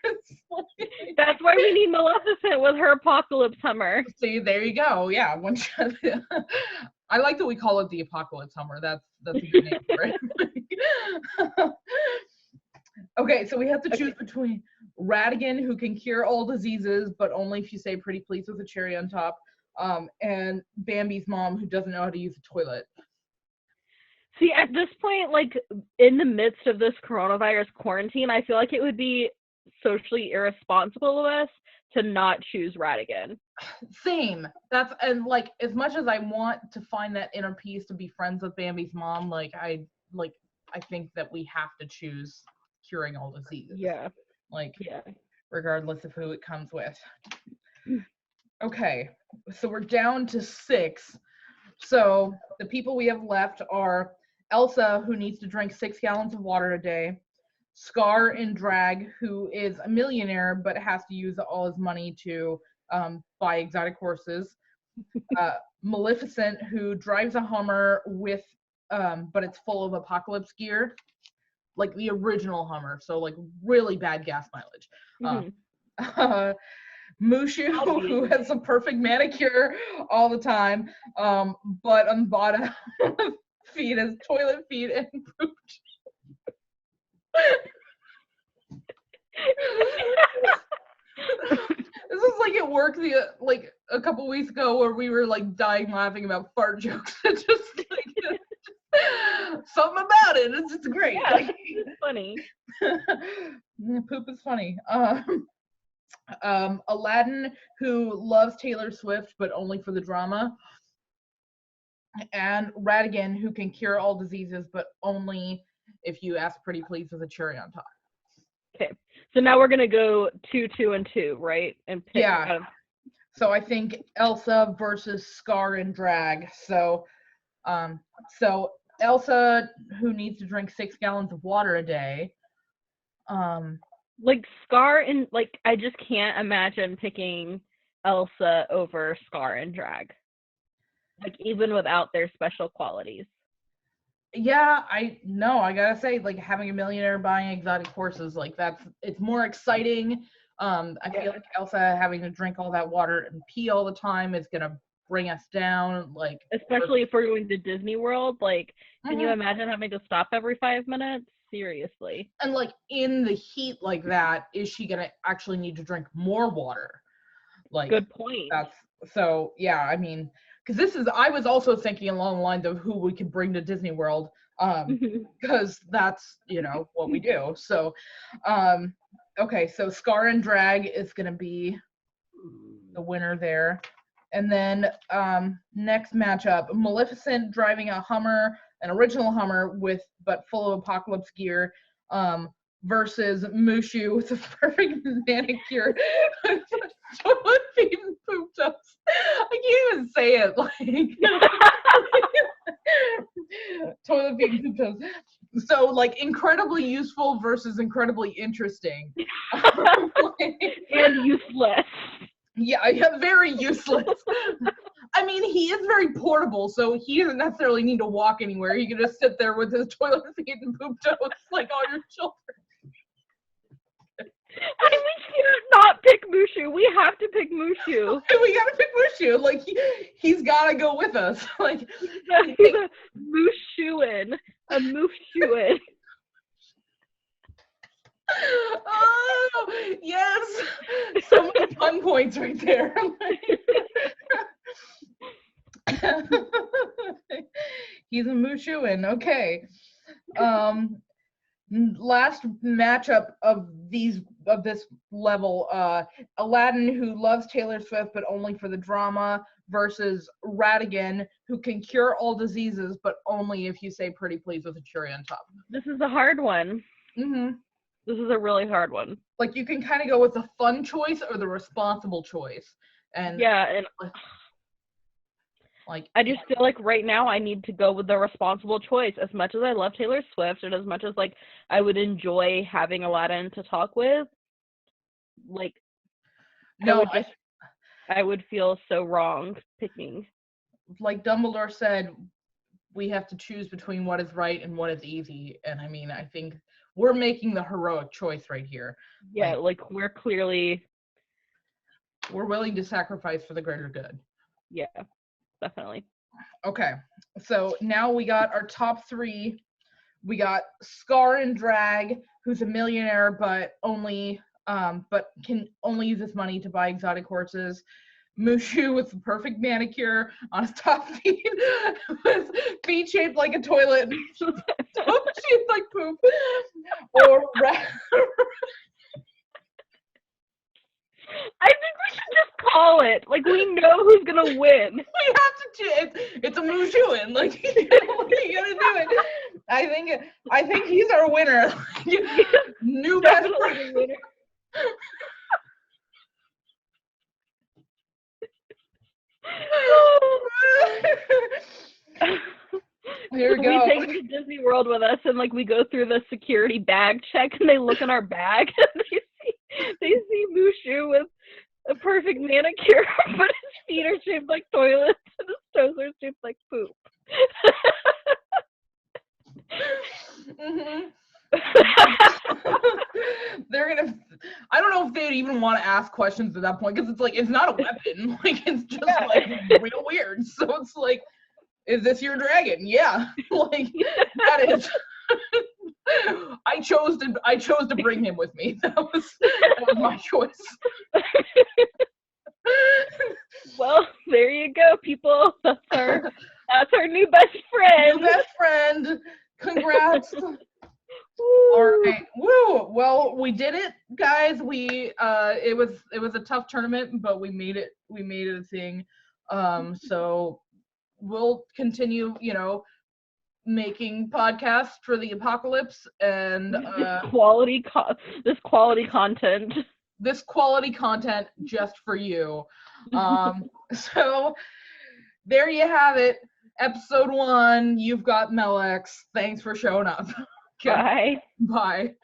That's why we need Maleficent with her apocalypse Hummer. See, there you go. Yeah. I like that we call it the apocalypse Hummer. That's a good name for it. Okay, so we have to choose between Ratigan, who can cure all diseases, but only if you say pretty please with a cherry on top, and Bambi's mom, who doesn't know how to use a toilet. See, at this point, like, in the midst of this coronavirus quarantine, I feel like it would be socially irresponsible of us to not choose Ratigan. Same. And like, as much as I want to find that inner peace to be friends with Bambi's mom, I think that we have to choose curing all diseases. Yeah. Regardless of who it comes with. Okay, so we're down to 6. So the people we have left are Elsa, who needs to drink 6 gallons of water a day, Scar in drag, who is a millionaire but has to use all his money to buy exotic horses, Maleficent, who drives a Hummer with but it's full of apocalypse gear, like the original Hummer, so like really bad gas mileage. Mushu, who has a perfect manicure all the time, but on the bottom feet has toilet feet and poop. This is like at work like a couple weeks ago where we were like dying laughing about fart jokes. It's just like something about it. It's just great. Yeah, it's funny. Poop is funny. Aladdin, who loves Taylor Swift but only for the drama, and Ratigan, who can cure all diseases but only if you ask pretty please with a cherry on top. Okay, so now we're gonna go 2, 2, and 2, right? And pick. Yeah. So I think Elsa versus Scar in drag. So Elsa, who needs to drink 6 gallons of water a day. Like Scar and like I just can't imagine picking Elsa over Scar and drag. Like even without their special qualities. Yeah, I gotta say, like having a millionaire buying exotic horses, like it's more exciting. I feel like Elsa having to drink all that water and pee all the time is gonna bring us down. Like especially if we're going to Disney World, like can you imagine having to stop every 5 minutes? Seriously. And like in the heat like that, is she gonna actually need to drink more water? Like good point. I mean, because I was also thinking along the lines of who we could bring to Disney World, because that's what we do. So okay, so Scar and drag is gonna be the winner there. And then next matchup, Maleficent driving a Hummer, an original Hummer but full of apocalypse gear, versus Mushu with a perfect manicure, toilet feet and poop toes. I can't even say it. Toilet feet and poop toes. So like incredibly useful versus incredibly interesting. And useless. Yeah, very useless. I I mean, he is very portable, so he doesn't necessarily need to walk anywhere. He can just sit there with his toilet seat and poop toast like all your children. I mean, we can't not pick Mushu. We have to pick Mushu. We gotta pick Mushu. Like, he's gotta go with us. Like, he's a Mushuin. A Mushuin. Oh, yes. So many fun points right there. He's a Mushuin. Okay. Last matchup of this level, Aladdin, who loves Taylor Swift but only for the drama, versus Ratigan, who can cure all diseases but only if you say pretty please with a cherry on top. This is a hard one. Mm-hmm. This is a really hard one. Like, you can kind of go with the fun choice or the responsible choice. And yeah, and like, I just feel like right now I need to go with the responsible choice. As much as I love Taylor Swift and as much as like I would enjoy having Aladdin to talk with, like no, I would feel so wrong picking. Like Dumbledore said, we have to choose between what is right and what is easy. And I mean, I think we're making the heroic choice right here. Yeah, like we're willing to sacrifice for the greater good. Yeah, definitely. Okay, so now we got our top three. We got Scar and Drag, who's a millionaire but can only use his money to buy exotic horses. Mushu with the perfect manicure on his top feet, with feet shaped like a toilet, shaped like poop. Or I think we should just call it. Like, we know who's gonna win. We have to. It's a Mushuin. Like, you gotta do it. I think he's our winner. New best friend. Winner. Here we go. We take him to Disney World with us, and like we go through the security bag check, and they look in our bag, and they see Mushu with a perfect manicure, but his feet are shaped like toilets, and his toes are shaped like poop. Mm-hmm. I don't know if they'd even want to ask questions at that point, because it's like, it's not a weapon. Like, it's just like real weird. So it's like, is this your dragon? Yeah. Like, that is. I chose to bring him with me. That was my choice. Well, there you go, people. That's our new best friend. New best friend. Congrats. All right. Woo. Well, we did it, guys. It was a tough tournament, but we made it a thing. So we'll continue, making podcasts for the apocalypse and this quality content. This quality content just for you. So there you have it. Episode 1, You've Got Mel X. Thanks for showing up. Okay. Bye. Bye.